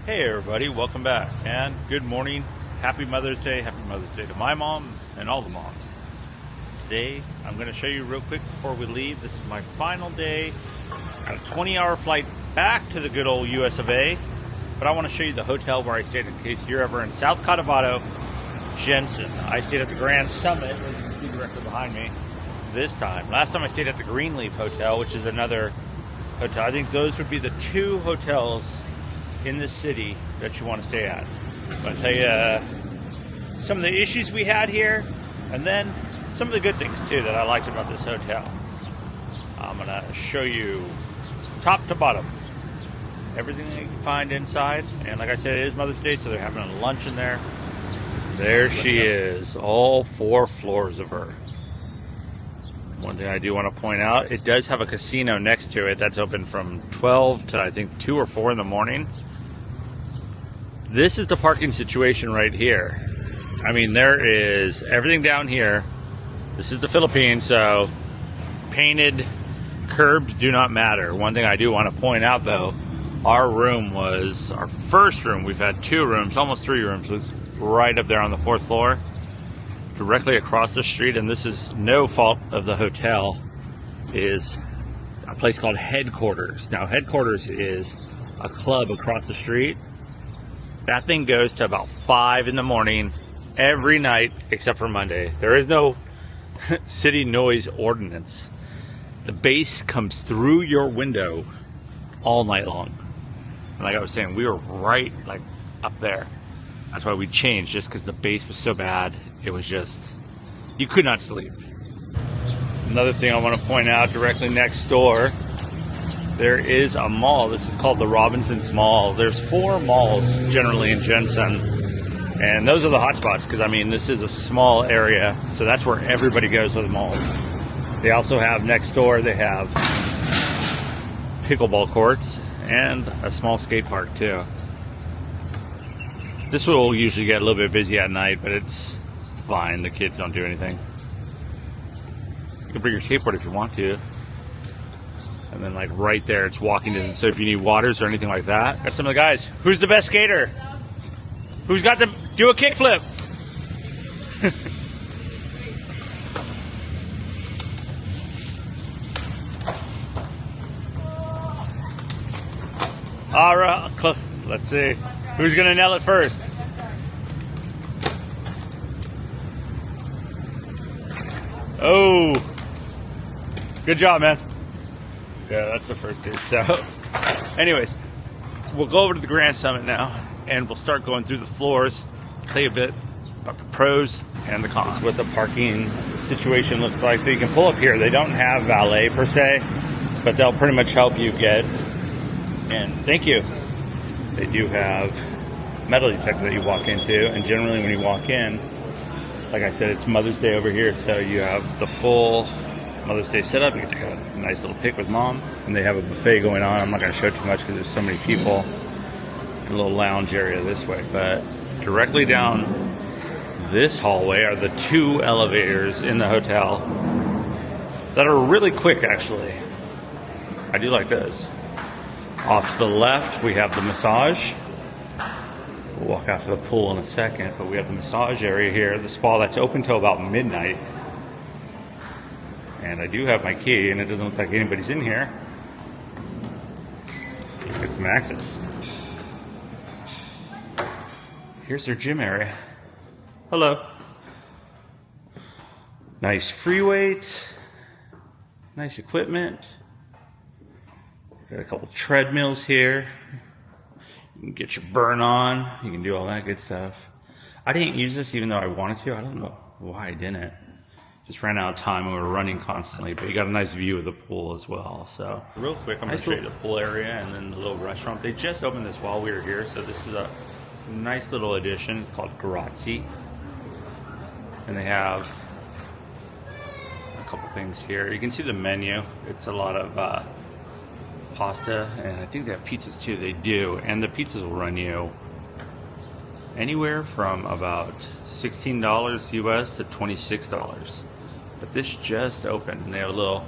Hey everybody, welcome back and good morning. Happy Mother's Day to my mom and all the moms. Today I'm going to show you real quick before we leave. This is my final day on a 20-hour flight back to the good old US of A. But I want to show you the hotel where I stayed in case you're ever in South Cotabato, Jensen. I stayed at the Grand Summit, as you can see directly behind me, this time. Last time I stayed at the Greenleaf Hotel, which is another hotel. I think those would be the two hotels in this city that you want to stay at. I'm going to tell you some of the issues we had here, and then some of the good things too that I liked about this hotel. I'm going to show you top to bottom everything that you can find inside. And like I said, it is Mother's Day, so they're having a lunch in there. There she is, all 4 floors of her. One thing I do want to point out, it does have a casino next to it that's open from 12 to I think 2 or 4 in the morning. This is the parking situation right here. I mean, there is everything down here. This is the Philippines, so painted curbs do not matter. One thing I do want to point out though, our room was our first room. We've had 2 rooms, almost 3 rooms, was right up there on the 4th floor, directly across the street. And this is no fault of the hotel, is a place called Headquarters. Now Headquarters is a club across the street. That thing goes to about 5 in the morning every night except for Monday. There is no city noise ordinance. The bass comes through your window all night long. And like I was saying, we were right like up there. That's why we changed, just because the bass was so bad. It was just, you could not sleep. Another thing I want to point out, directly next door, there is a mall. This is called the Robinsons Mall. There's 4 malls generally in Jensen, and those are the hot spots because I mean this is a small area, so that's where everybody goes to the malls. They also have next door, they have pickleball courts and a small skate park too. This will usually get a little bit busy at night, but it's fine. The kids don't do anything. You can bring your skateboard if you want to. And then like right there, it's walking distance. So if you need waters or anything like that, got some of the guys. Who's the best skater? Who's got to do a kickflip? All right, let's see. Who's gonna nail it first? Oh, good job, man. Yeah, that's the first dude. So anyways, we'll go over to the Grand Summit now and we'll start going through the floors, tell you a bit about the pros and the cons. What the parking situation looks like. So you can pull up here. They don't have valet per se, but they'll pretty much help you get, and thank you, they do have metal detector that you walk into. And generally when you walk in, like I said, it's Mother's Day over here, so you have the full Mother's Day setup. You can take a nice little pic with mom, and they have a buffet going on. I'm not going to show too much because there's so many people. A little lounge area this way, but directly down this hallway are the 2 elevators in the hotel that are really quick actually. I do like this. Off to the left we have the massage. We'll walk out to the pool in a second, but we have the massage area here, the spa that's open till about midnight. And I do have my key, and it doesn't look like anybody's in here. Let's get some access. Here's their gym area. Hello. Nice free weights. Nice equipment. Got a couple treadmills here. You can get your burn on. You can do all that good stuff. I didn't use this even though I wanted to. I don't know why I didn't. Just ran out of time and we were running constantly, but you got a nice view of the pool as well. So real quick, I'm going to show you the pool area and then the little restaurant. They just opened this while we were here, so this is a nice little addition. It's called Grazie. And they have a couple things here. You can see the menu. It's a lot of pasta, and I think they have pizzas too. They do, and the pizzas will run you anywhere from about $16 US to $26. But this just opened, and they have a little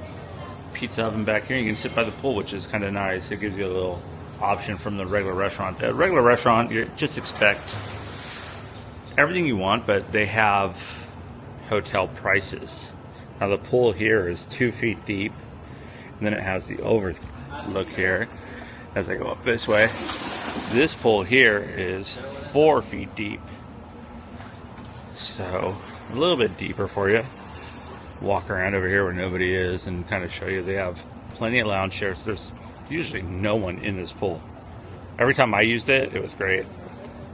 pizza oven back here. You can sit by the pool, which is kind of nice. It gives you a little option from the regular restaurant. The regular restaurant, you just expect everything you want, but they have hotel prices. Now the pool here is 2 feet deep, and then it has the overlook here as I go up this way. This pool here is 4 feet deep, so a little bit deeper for you. Walk around over here where nobody is and kind of show you they have plenty of lounge chairs. There's usually no one in this pool. Every time I used it, it was great.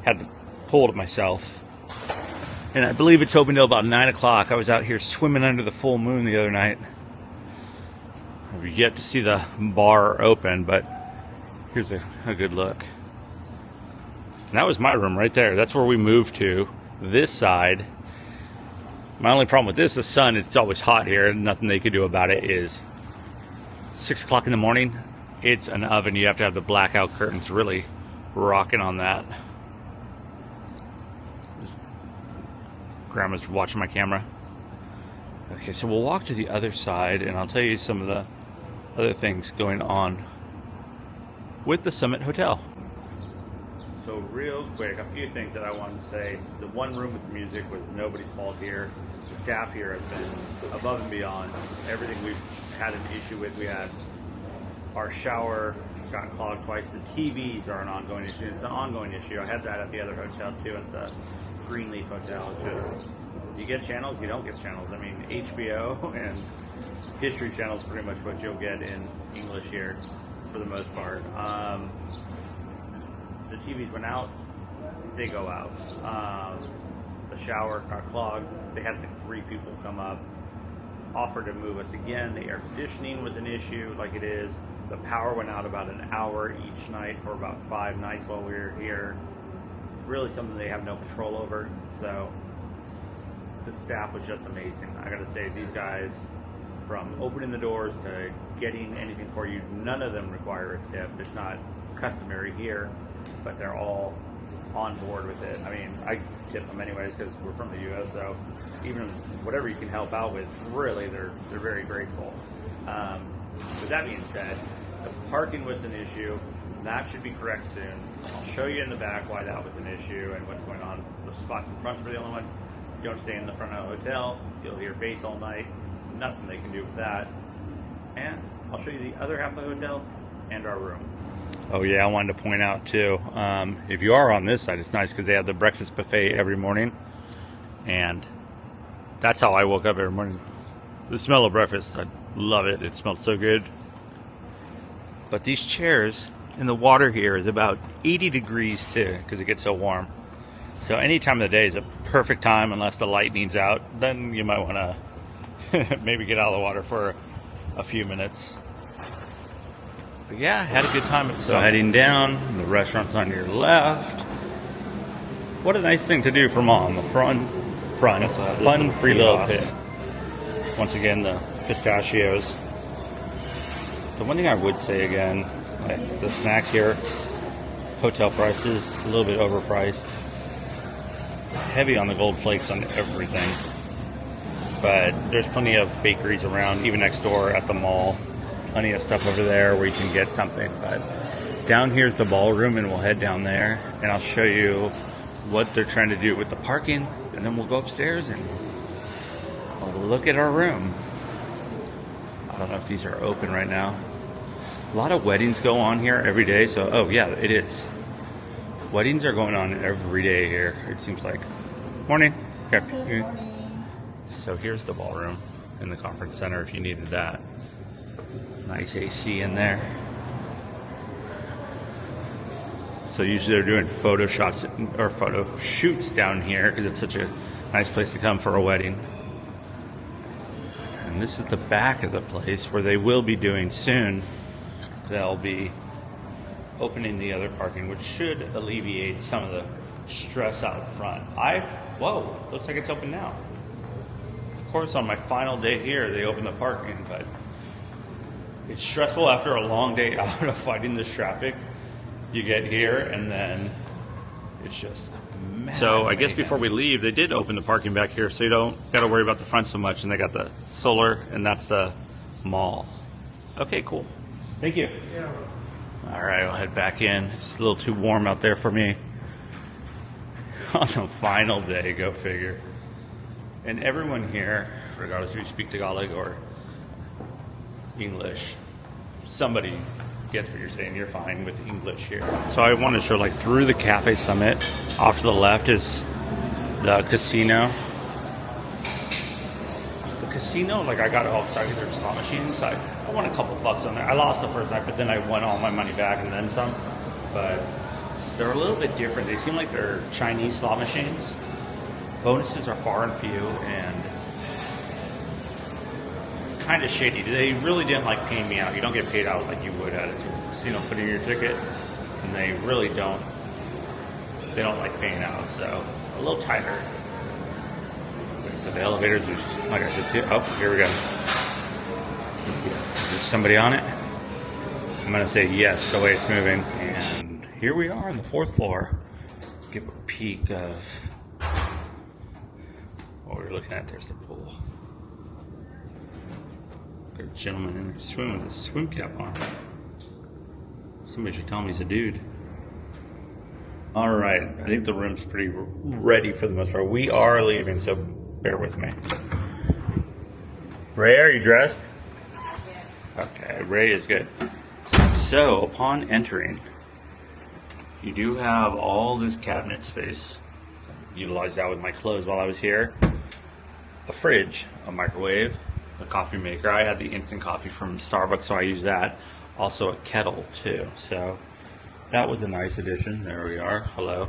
Had the pool to myself. And I believe it's open till about 9 o'clock. I was out here swimming under the full moon the other night. We've yet to see the bar open, but here's a good look. And that was my room right there. That's where we moved to, this side. My only problem with this, the sun, it's always hot here. Nothing they could do about it is 6 o'clock in the morning. It's an oven. You have to have the blackout curtains really rocking on that. Grandma's watching my camera. Okay, so we'll walk to the other side and I'll tell you some of the other things going on with the Summit Hotel. So real quick, a few things that I wanted to say. The one room with the music was nobody's fault here. The staff here has been above and beyond everything we've had an issue with. We had our shower got clogged twice. The TVs are an ongoing issue. It's an ongoing issue. I had that at the other hotel too, at the Greenleaf Hotel. Just, you get channels, you don't get channels. I mean, HBO and History Channel is pretty much what you'll get in English here for the most part. The TVs went out, they go out. The shower got clogged. They had like 3 people come up, offer to move us again. The air conditioning was an issue, like it is. The power went out about an hour each night for about 5 nights while we were here. Really something they have no control over. So the staff was just amazing. I gotta say, these guys, from opening the doors to getting anything for you, none of them require a tip. It's not customary here, but they're all on board with it. I mean, I tip them anyways because we're from the U.S., so even whatever you can help out with, really, they're very grateful. With that being said, the parking was an issue. That should be correct soon. I'll show you in the back why that was an issue and what's going on. The spots in front are the only ones. Don't stay in the front of the hotel. You'll hear bass all night. Nothing they can do with that. And I'll show you the other half of the hotel and our room. Oh yeah, I wanted to point out too, if you are on this side, it's nice because they have the breakfast buffet every morning, and that's how I woke up every morning. The smell of breakfast, I love it. It smelled so good. But these chairs and the water here is about 80 degrees too, because it gets so warm. So any time of the day is a perfect time, unless the lightning's out. Then you might want to maybe get out of the water for a few minutes. But yeah, had a good time. So heading down, the restaurant's on your left. What a nice thing to do for mom. A fun free little pit. Once again, the pistachios. The one thing I would say again, like the snacks here, hotel prices, a little bit overpriced. Heavy on the gold flakes on everything. But there's plenty of bakeries around, even next door at the mall. Plenty of stuff over there where you can get something. But down here's the ballroom, and we'll head down there and I'll show you what they're trying to do with the parking, and then we'll go upstairs and I'll look at our room. I don't know if these are open right now. A lot of weddings go on here every day, so oh yeah, it is. Weddings are going on every day here, it seems like. Morning. Okay. Good morning. So here's the ballroom in the conference center if you needed that. Nice AC in there. So usually they're doing photo shots or photo shoots down here because it's such a nice place to come for a wedding. And this is the back of the place where they will be doing soon. They'll be opening the other parking, which should alleviate some of the stress out front. Whoa, looks like it's open now. Of course, on my final day here, they open the parking, but it's stressful after a long day out of fighting this traffic. You get here and then it's just mad. So I guess before we leave, they did open the parking back here, so you don't got to worry about the front so much. And they got the solar, and that's the mall. Okay, cool. Thank you. Yeah. All right, I'll head back in. It's a little too warm out there for me. On the final day, go figure. And everyone here, regardless if you speak Tagalog or English, somebody gets what you're saying. You're fine with English here. So I want to show, like, through the Cafe Summit, off to the left is the casino. The casino, like, I got all excited. There's slot machines. I won a couple bucks on there. I lost the first night, but then I won all my money back and then some. But they're a little bit different. They seem like they're Chinese slot machines. Bonuses are far and few and kind of shady. They really didn't like paying me out. You don't get paid out like you would at a casino, put in your ticket, and they really don't. They don't like paying out, so a little tighter. For the elevators, there's, like I said, oh, here we go. Is there somebody on it? I'm gonna say yes, the way it's moving. And here we are on the 4th floor. Give a peek of what we're looking at. There's the pool. There's a gentleman in there swimming with a swim cap on. Somebody should tell him he's a dude. All right, I think the room's pretty ready for the most part. We are leaving, so bear with me. Ray, are you dressed? Okay, Ray is good. So, upon entering, you do have all this cabinet space. Utilized that with my clothes while I was here. A fridge, a microwave, a coffee maker. I had the instant coffee from Starbucks, so I used that. Also a kettle too. So that was a nice addition. There we are. Hello.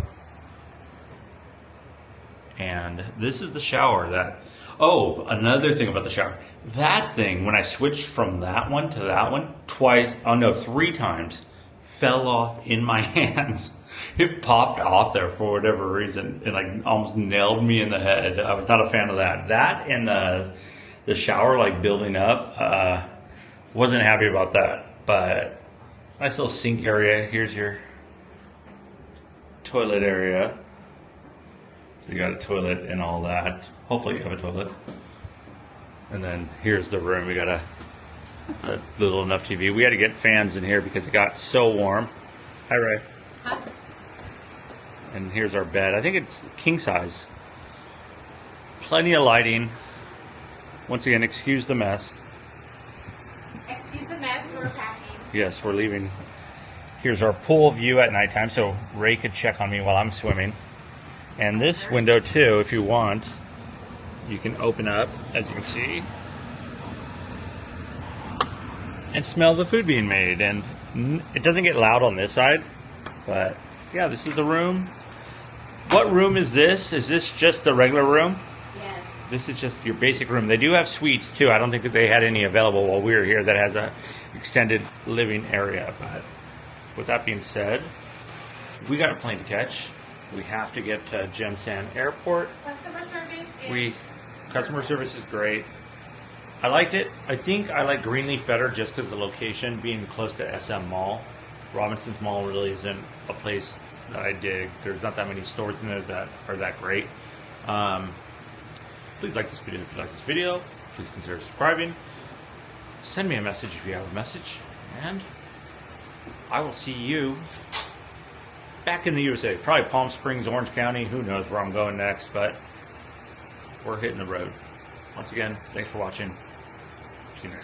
And this is the shower that, oh, another thing about the shower. That thing, when I switched from that one to that one, twice, oh no, 3 times, fell off in my hands. It popped off there for whatever reason. It like almost nailed me in the head. I was not a fan of that. That and the shower like building up, wasn't happy about that. But nice little sink area. Here's your toilet area. So you got a toilet and all that. Hopefully you have a toilet. And then here's the room. We got a little enough TV. We had to get fans in here because it got so warm. Hi, Ray. Hi. And here's our bed. I think it's king size. Plenty of lighting. Once again, excuse the mess. Excuse the mess, we're packing. Yes, we're leaving. Here's our pool view at nighttime, so Ray could check on me while I'm swimming. And this window too, if you want, you can open up, as you can see, and smell the food being made. And it doesn't get loud on this side, but yeah, this is the room. What room is this? Is this just the regular room? Yes. This is just your basic room. They do have suites too. I don't think that they had any available while we were here that has a extended living area. But with that being said, we got a plane to catch. We have to get to Jensen Airport. Customer service is great. I liked it. I think I like Greenleaf better just because the location being close to SM Mall. Robinson's Mall really isn't a place that I dig. There's not that many stores in there that are that great. Please like this video if you like this video. Please consider subscribing. Send me a message if you have a message. And I will see you back in the USA. Probably Palm Springs, Orange County. Who knows where I'm going next, but we're hitting the road. Once again, thanks for watching. See you next time.